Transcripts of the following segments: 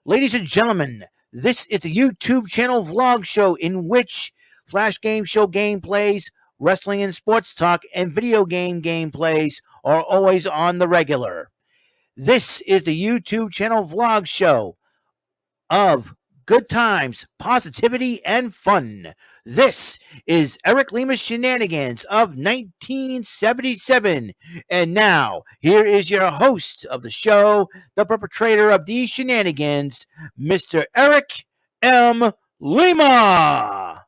Ladies and gentlemen, this is a YouTube channel vlog show in which Flash Game Show gameplays, wrestling and sports talk, and video game gameplays are always on the regular. This is the YouTube channel vlog show of good times, positivity, and fun. This is Eric Lima's Shenanigans of 1977. And now, here is your host of the show, the perpetrator of these shenanigans, Mr. Eric M. Lima.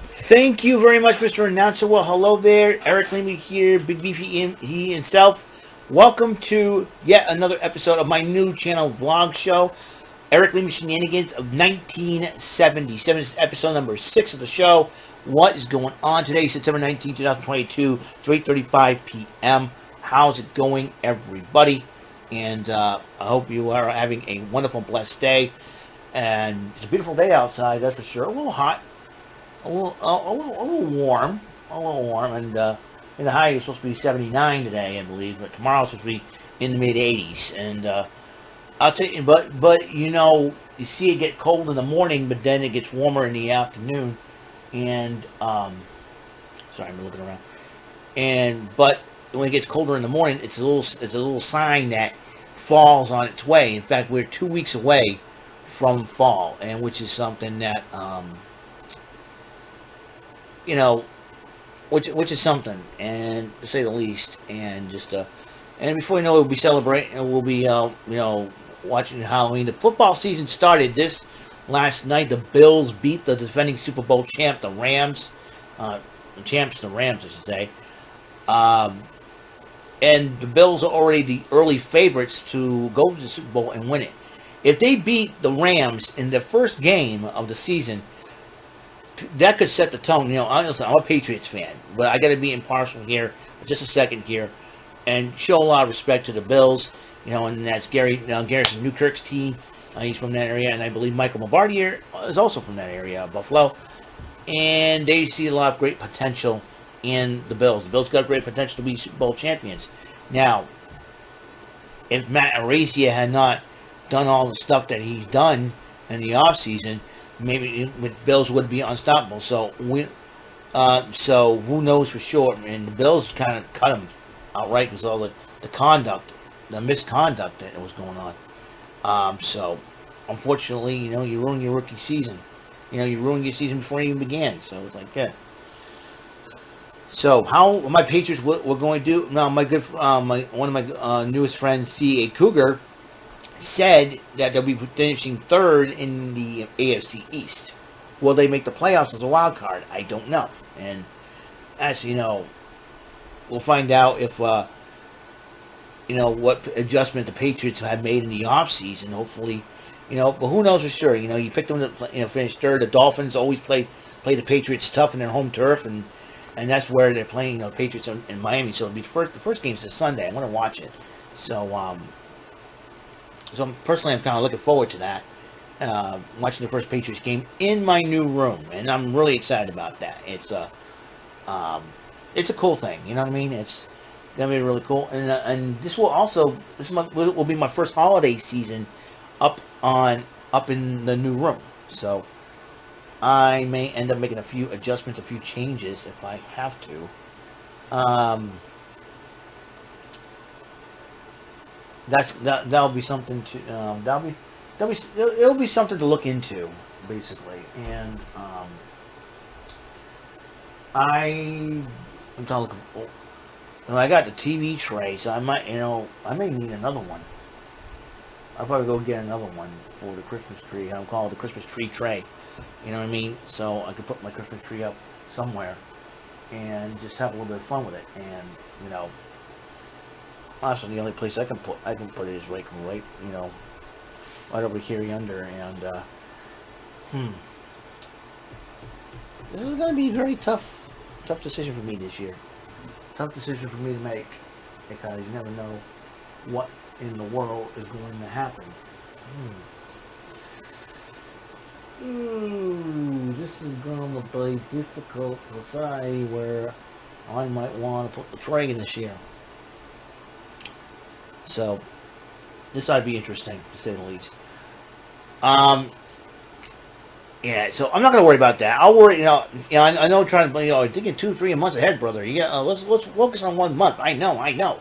Thank you very much, Mr. Announcer. Well, hello there. Eric Lima here, Big Beefy, he himself. Welcome to yet another episode of my new channel vlog show, Eric Lima Shenanigans of 1977. This is episode number 6 of the show. What is going on today? September 19, 2022, 3:35 p.m. How's it going, everybody? And I hope you are having a wonderful, blessed day. And it's a beautiful day outside, that's for sure. A little hot, a little warm, and in the high is supposed to be 79 today, I believe, but tomorrow's supposed to be in the mid 80s. And I'll tell you, but you know, you see it get cold in the morning, but then it gets warmer in the afternoon. And sorry, I'm looking around. But when it gets colder in the morning, it's a little sign that fall's on its way. In fact, we're 2 weeks away from fall, and which is something that you know, which is something, and to say the least. And just and before you know it, we'll be celebrating, and we'll be watching Halloween. The football season started this last night. The Bills beat the defending Super Bowl champ, the Rams. The Rams, I should say. And the Bills are already the early favorites to go to the Super Bowl and win it. If they beat the Rams in their first game of the season, that could set the tone. You know, honestly, I'm a Patriots fan, but I got to be impartial here for just a second here and show a lot of respect to the Bills. You know, and that's Garrison Newkirk's team. He's from that area, and I believe Michael Bombardier is also from that area, Buffalo. And they see a lot of great potential in the Bills. The Bills got great potential to be Super Bowl champions. Now, if Matt Araiza had not done all the stuff that he's done in the offseason, maybe the Bills would be unstoppable. So who knows for sure? And the Bills kind of cut him outright because all the misconduct that was going on. So unfortunately, you know, you ruin your rookie season. You know, you ruined your season before it even began. So it's like, yeah. So how my Patriots were going to do? Now, one of my newest friends, C.A. Cougar, said that they'll be finishing third in the AFC East. Will they make the playoffs as a wild card? I don't know. And as you know, we'll find out if you know what adjustment the Patriots have made in the offseason. Hopefully, you know, but who knows for sure. You know, you picked them to finish third. The Dolphins always play the Patriots tough in their home turf, and that's where they're playing. You know, Patriots in Miami. So it'll be the first game's this Sunday. I'm going to watch it. So personally, I'm kind of looking forward to that. Watching the first Patriots game in my new room, and I'm really excited about that. It's a cool thing, you know what I mean? It's gonna be really cool, and this will be my first holiday season up in the new room. So I may end up making a few adjustments, a few changes if I have to. That'll be something to it'll be something to look into, basically. And I'm trying to look. I got the TV tray, so I may need another one. I'll probably go get another one for the Christmas tree. I'm calling it the Christmas tree tray. You know what I mean? So I can put my Christmas tree up somewhere and just have a little bit of fun with it. And you know, also the only place I can put it is right, you know, right over here yonder. And this is going to be a very tough decision for me this year. Tough decision for me to make, because you never know what in the world is going to happen. This is going to be difficult to say where I might want to put the tray in this year. So This ought to be interesting, to say the least. Um, yeah, so I'm not going to worry about that. I'll worry, I know trying to, thinking 2, 3 months ahead, brother. Let's focus on 1 month. I know.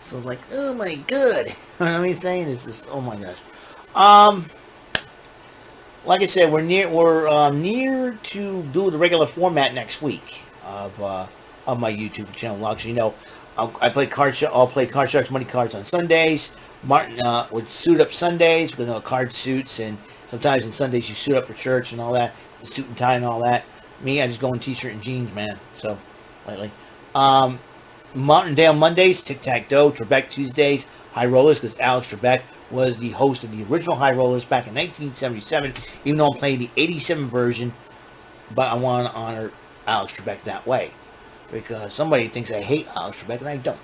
So it's like, oh my god. You know what I mean? Saying is just, oh my gosh. Like I said, we're near to do the regular format next week of my YouTube channel vlog. So, I play I'll play Card Sharks Money Cards on Sundays. Martin would suit up Sundays because card suits, and sometimes on Sundays you suit up for church and all that, the suit and tie and all that. Me, I just go in t-shirt and jeans, man. So, lately. Martindale Mondays, Tic Tac Toe. Trebek Tuesdays, High Rollers, because Alex Trebek was the host of the original High Rollers back in 1977. Even though I'm playing the 87 version, but I want to honor Alex Trebek that way, because somebody thinks I hate Alex Trebek, and I don't.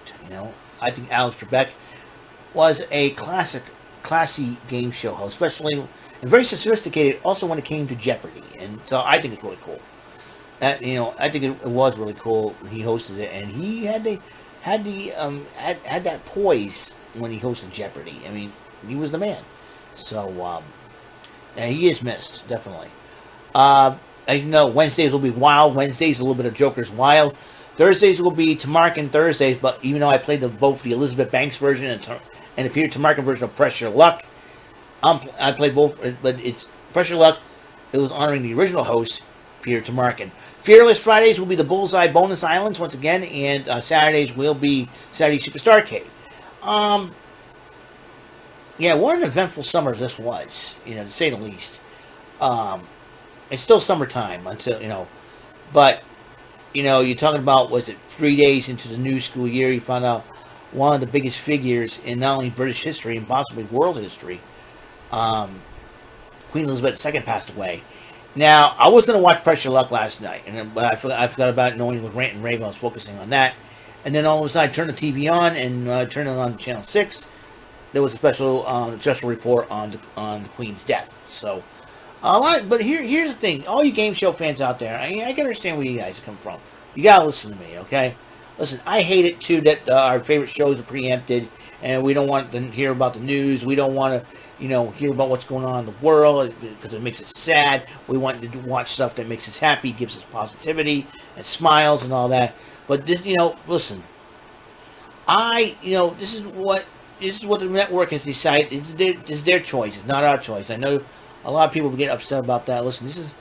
I think Alex Trebek was a classy game show host, especially, and very sophisticated. Also, when it came to Jeopardy, and so I think it's really cool. I think it was really cool. He hosted it, and he had that poise when he hosted Jeopardy. I mean, he was the man. So, he is missed, definitely. As you know, Wednesdays will be Wild. Wednesdays, a little bit of Joker's Wild. Thursdays will be Tamarkin Thursdays, but even though I played both the Elizabeth Banks version and the Peter Tamarkin version of Pressure Luck, I played both, but it's Pressure Luck. It was honoring the original host, Peter Tamarkin. Fearless Fridays will be the Bullseye Bonus Islands once again, and Saturdays will be Saturday Superstar Arcade. Yeah, what an eventful summer this was, to say the least. It's still summertime until, but, you're talking about, was it 3 days into the new school year, you found out one of the biggest figures in not only British history and possibly world history, Queen Elizabeth II passed away. Now, I was going to watch Pressure Luck last night, but I forgot about it, knowing it was Rant and Rave. I was focusing on that. And then all of a sudden, I turned the TV on, and turned it on Channel 6. There was a special report on the Queen's death. So, but here's the thing. All you game show fans out there, I can understand where you guys come from. You got to listen to me, okay? Listen, I hate it, too, that our favorite shows are preempted, and we don't want to hear about the news. We don't want to hear about what's going on in the world because it makes us sad. We want to watch stuff that makes us happy, gives us positivity and smiles and all that. But this, listen, this is what the network has decided. It's their choice. It's not our choice. I know a lot of people get upset about that. Listen, this is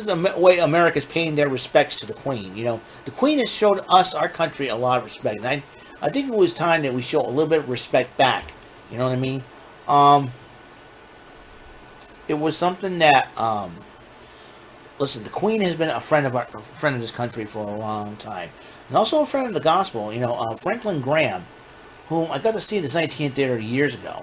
the way America's paying their respects to the Queen. The Queen has showed us, our country, a lot of respect. And I think it was time that we show a little bit of respect back. You know what I mean? It was something that, listen, the Queen has been a friend of this country for a long time, and also a friend of the gospel. Franklin Graham, whom I got to see at the 19th Theater years ago,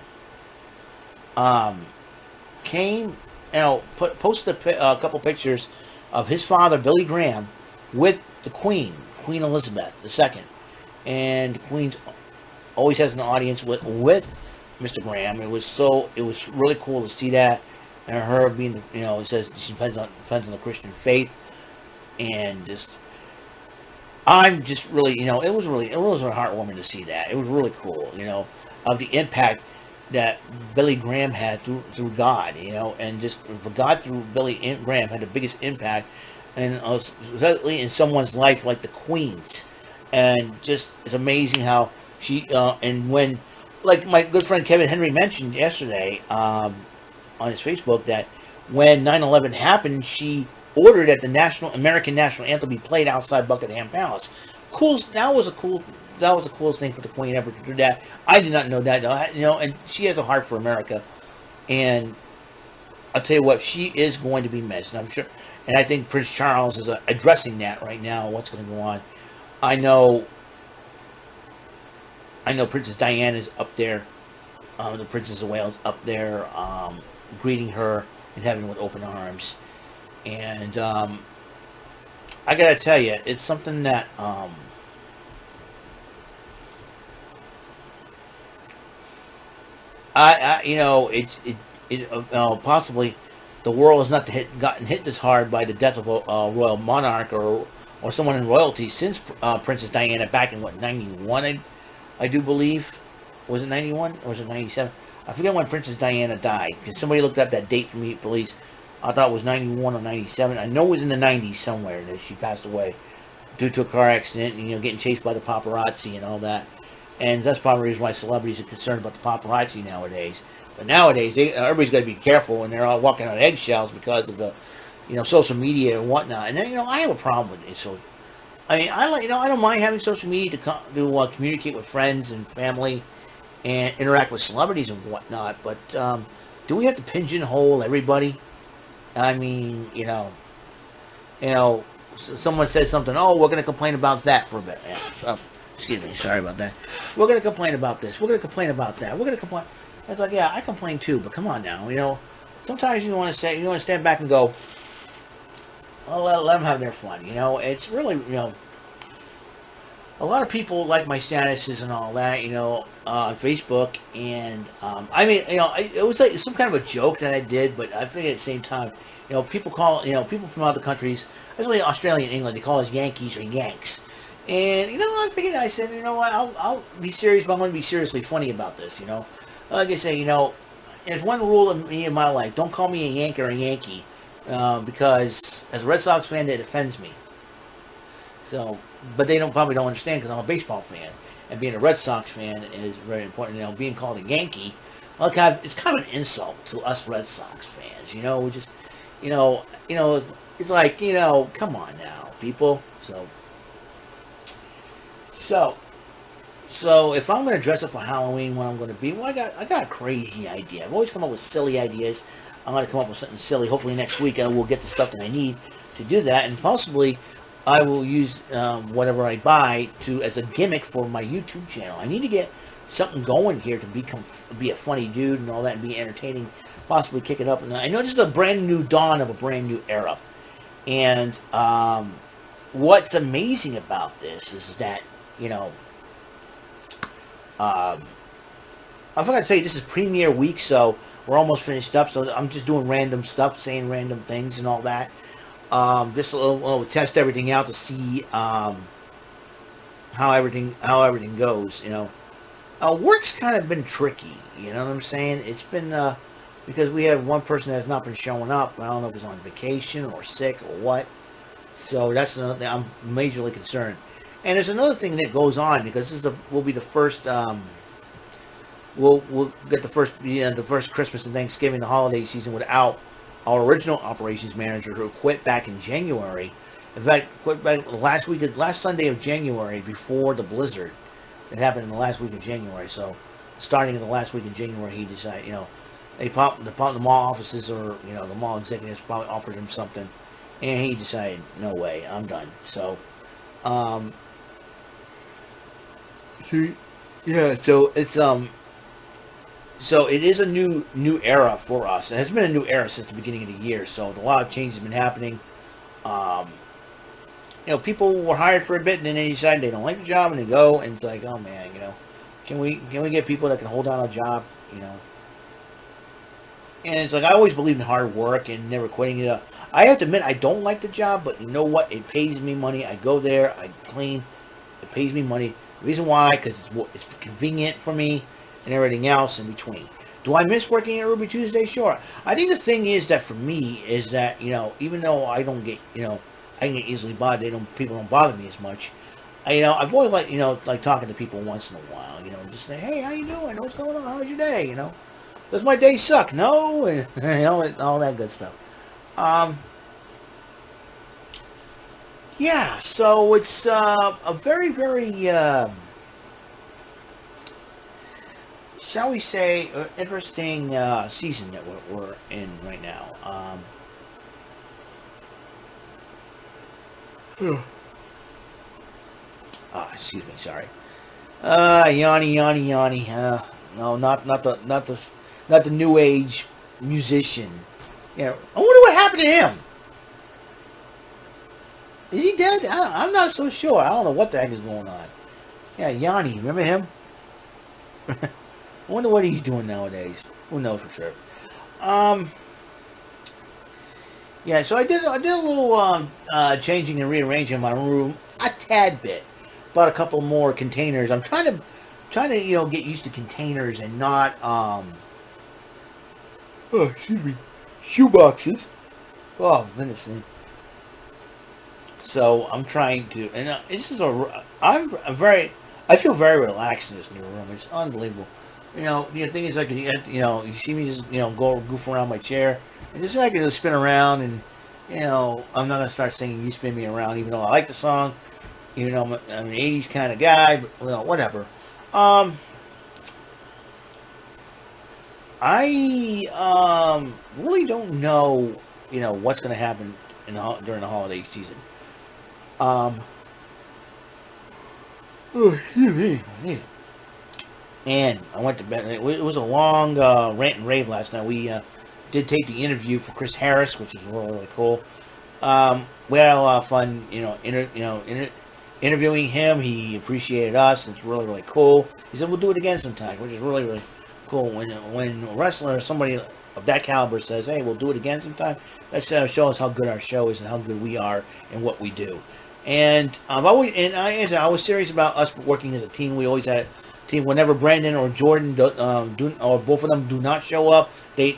came, posted a couple pictures of his father, Billy Graham, with the Queen Elizabeth II, and the Queen always has an audience with Mr. Graham. It was really cool to see that, and her being, it says she depends on the Christian faith, and I'm just really, it was heartwarming to see that. It was really cool, of the impact that Billy Graham had through God, and just for God through Billy Graham had the biggest impact, and especially in someone's life like the Queen's, and just it's amazing how she and when. Like my good friend Kevin Henry mentioned yesterday on his Facebook, that when 9/11 happened, she ordered that the American national anthem be played outside Buckingham Palace. Cool. That was the coolest thing for the Queen ever to do that. I did not know that, and she has a heart for America. And I'll tell you what, she is going to be missed, and I'm sure. And I think Prince Charles is addressing that right now. What's going to go on? I know Princess Diana is up there, the Princess of Wales up there, greeting her in heaven with open arms. And I gotta tell you, it's something that possibly the world has not gotten hit this hard by the death of a royal monarch or someone in royalty since Princess Diana back in 91. I do believe. Was it 91 or was it 97? I forget when Princess Diana died. Because somebody looked up that date for me, police. I thought it was 91 or 97. I know it was in the 90s somewhere that she passed away due to a car accident and, getting chased by the paparazzi and all that. And that's probably the reason why celebrities are concerned about the paparazzi nowadays. But nowadays, everybody's got to be careful, and they're all walking on eggshells because of the, social media and whatnot. And then, I have a problem with it. So, I mean, I don't mind having social media to communicate with friends and family and interact with celebrities and whatnot. But do we have to pigeonhole everybody? I mean, someone says something. Oh, we're going to complain about that for a bit. Yeah, so, excuse me, sorry about that. We're going to complain about this. We're going to complain about that. We're going to complain. It's like, yeah, I complain too, but come on now. Sometimes you want to stand back and go, well, let them have their fun. It's really, a lot of people like my statuses and all that, on Facebook. And, it was like some kind of a joke that I did, but I think at the same time, people people from other countries, especially Australia and England, they call us Yankees or Yanks. And, I figured, I said, what, I'll be serious, but I'm going to be seriously funny about this, Like I say, there's one rule in my life. Don't call me a Yankee or a Yankee, because as a Red Sox fan, it offends me. So, but they probably don't understand because I'm a baseball fan. And being a Red Sox fan is very important. Being called a Yankee, well, it's kind of an insult to us Red Sox fans. We just, it's like, come on now, people. So if I'm going to dress up for Halloween, what I'm going to be, well, I got a crazy idea. I've always come up with silly ideas. I'm going to come up with something silly. Hopefully next week I will get the stuff that I need to do that, and possibly I will use whatever I buy as a gimmick for my YouTube channel. I need to get something going here to be a funny dude and all that, and be entertaining. Possibly kick it up. And I know this is a brand new dawn of a brand new era, and what's amazing about this is that I forgot to tell you, this is premiere week, so we're almost finished up. So I'm just doing random stuff, saying random things and all that. Just we'll test everything out to see how everything goes. Work's kind of been tricky. You know what I'm saying? It's been because we have one person that's not been showing up. I don't know if he's on vacation or sick or what. So that's another thing. I'm majorly concerned. And there's another thing that goes on, because this will be the first. We'll get the first Christmas and Thanksgiving, the holiday season, without our original operations manager, who quit back in January. In fact, quit back last Sunday of January, before the blizzard that happened in the last week of January. So, starting in the last week of January, he decided, the mall offices, or the mall executives probably offered him something, and he decided, no way, I'm done. So, yeah, so it's so it is a new era for us. It has been a new era since the beginning of the year. So a lot of changes have been happening. People were hired for a bit, and then they decide they don't like the job, and they go, and it's like, oh man, can we get people that can hold down a job, And it's like, I always believed in hard work and never quitting it. I have to admit, I don't like the job, but you know what? It pays me money. I go there, I clean. It pays me money. The reason why, because it's convenient for me, and everything else in between. Do I miss working at Ruby Tuesday? Sure. I think the thing is that for me is that, even though I don't get, I can get easily bothered. People don't bother me as much. I've always like talking to people once in a while, just say, hey, how you doing? What's going on? How's your day? Does my day suck? No, and and all that good stuff. Yeah, so it's a very, very, shall we say, interesting season that we're in right now. Excuse me, sorry. Yanni. No, not the new age musician. I wonder what happened to him. Is he dead? I'm not so sure. I don't know what the heck is going on. Yeah, Yanni, remember him? I wonder what he's doing nowadays. Who knows for sure. Yeah, so I did a little changing and rearranging my room a tad bit. Bought a couple more containers. I'm trying trying to, get used to containers and not, excuse me, shoeboxes. Oh, goodness me. So I'm trying to, and this is I feel very relaxed in this new room. It's unbelievable. The thing is, I can, you see me just, go goof around my chair, and just I can just spin around, and, I'm not gonna start singing "You Spin Me Around," even though I like the song. I'm an '80s kind of guy, but whatever. I really don't know, what's going to happen during the holiday season. Oh, excuse me. And I went to bed. It was a long rant and rave last night. We did tape the interview for Chris Harris, which was really, really cool. We had a lot of fun, interviewing him. He appreciated us. It's really, really cool. He said we'll do it again sometime, which is really, really cool. When a wrestler, somebody of that caliber, says, "Hey, we'll do it again sometime," that shows how good our show is and how good we are and what we do. And I was serious about us working as a team. We always had a team. Whenever Brandon or Jordan or both of them do not show up, they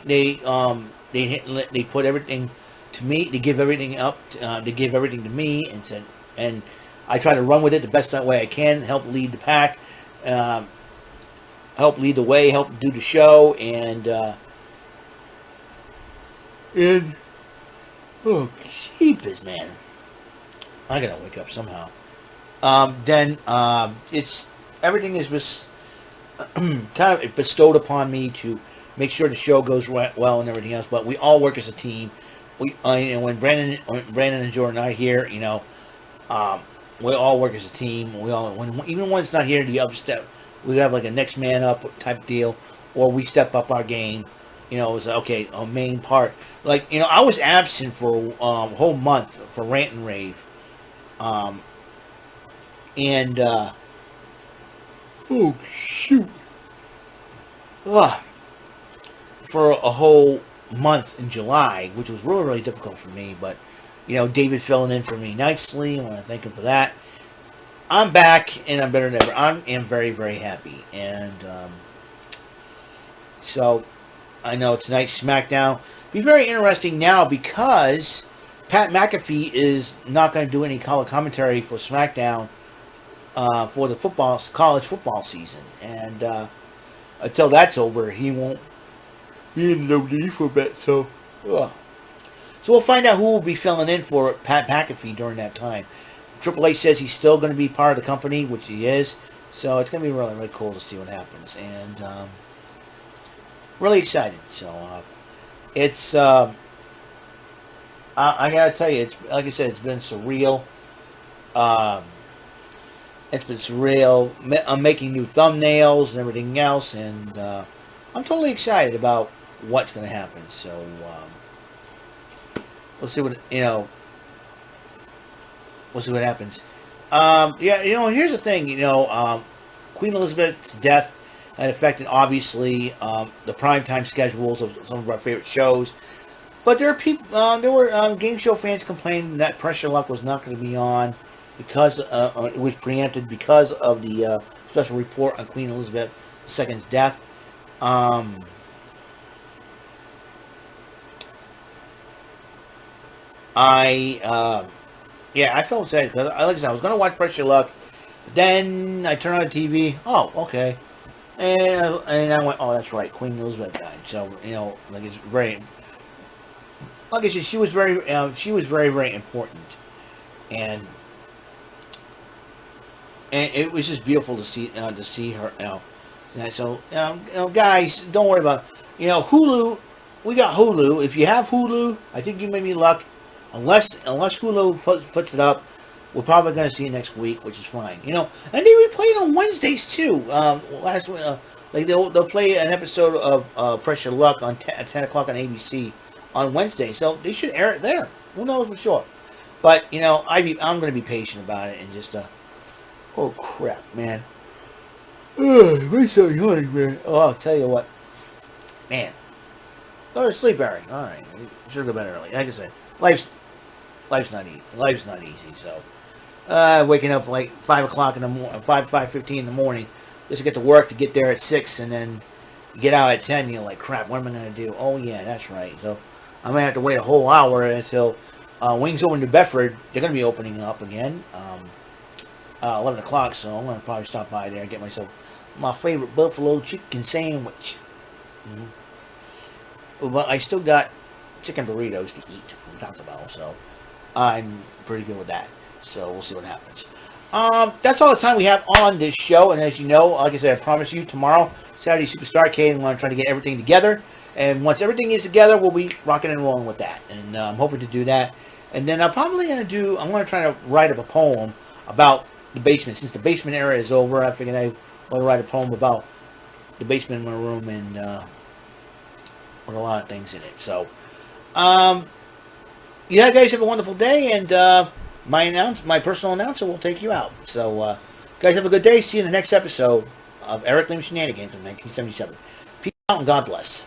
put everything to me. They give everything up. They give everything to me, and I try to run with it the best way I can. Help lead the pack. Help lead the way. Help do the show. And oh, jeepers, man. I gotta wake up somehow. Then it's everything is just kind of bestowed upon me to make sure the show goes well and everything else. But we all work as a team. When Brandon and Jordan are here, we all work as a team. Even when it's not here, the other step, we have like a next man up type deal, or we step up our game. It's okay, a main part. Like I was absent for a whole month for Rant and Rave. Oh shoot! For a whole month in July, which was really, really difficult for me. But David filling in for me nicely. I want to thank him for that. I'm back and I'm better than ever. I am very, very happy, and so I know tonight's SmackDown be very interesting now because Pat McAfee is not going to do any color commentary for SmackDown for the college football season, and until that's over, he won't be in the WWE for a bit. So we'll find out who will be filling in for Pat McAfee during that time. Triple H says he's still going to be part of the company, which he is. So it's going to be really, really cool to see what happens, and really excited. So it's. I gotta tell you, it's like I said, it's been surreal. It's been surreal. I'm making new thumbnails and everything else, and I'm totally excited about what's going to happen. So we'll see what We'll see what happens. Here's the thing. Queen Elizabeth's death had affected obviously the primetime schedules of some of our favorite shows. But there were game show fans complaining that Pressure Luck was not going to be on because it was preempted because of the special report on Queen Elizabeth II's death. I felt sad because, like I said, I was going to watch Pressure Luck. Then I turned on the TV. Oh, okay. And I went, oh, that's right. Queen Elizabeth died. So, it's very... Like I said, she was very, very important, and it was just beautiful to see her. So, guys, don't worry about Hulu. We got Hulu. If you have Hulu, I think you may be luck. Unless Hulu puts it up, we're probably going to see it next week, which is fine. And they replay it on Wednesdays too. Last week, they'll play an episode of Pressure Luck at 10 o'clock on ABC. On Wednesday, so they should air it there. Who knows for sure? But I'm going to be patient about it and just oh crap, man. We're so yawning, man. Oh, I'll tell you what, man. Go to sleep, Eric. All right, should go to bed early. Like I said, life's not easy. Life's not easy. So waking up like 5:15 in the morning. just to get to work, to get there at 6, and then get out at 10. You're like, crap, what am I going to do? Oh, yeah, that's right. So I'm going to have to wait a whole hour until Wings Over in New Bedford. They're going to be opening up again, 11 o'clock, so I'm going to probably stop by there and get myself my favorite buffalo chicken sandwich. But I still got chicken burritos to eat from Taco Bell, so I'm pretty good with that. So we'll see what happens. That's all the time we have on this show. And as you know, like I said, I promise you tomorrow, Saturday Superstar Arcade, I'm going to try to get everything together. And once everything is together, we'll be rocking and rolling with that. And I'm hoping to do that. And then I'm probably going to try to write up a poem about the basement. Since the basement era is over, I figured I want to write a poem about the basement in my room and with a lot of things in it. So, yeah, guys, have a wonderful day, and my personal announcer will take you out. So, guys, have a good day. See you in the next episode of Eric Lima Shenanigans in 1977. Peace out and God bless.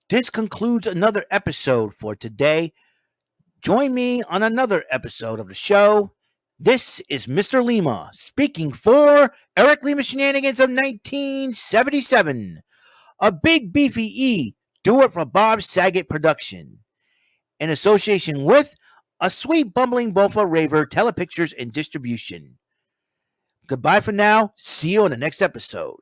This concludes another episode for today. Join me on another episode of the show. This is Mr. Lima speaking for Eric Lima Shenanigans of 1977. A Big Beefy E, Do It for Bob Saget production. In association with A Sweet Bumbling Bofa Raver Telepictures and Distribution. Goodbye for now. See you on the next episode.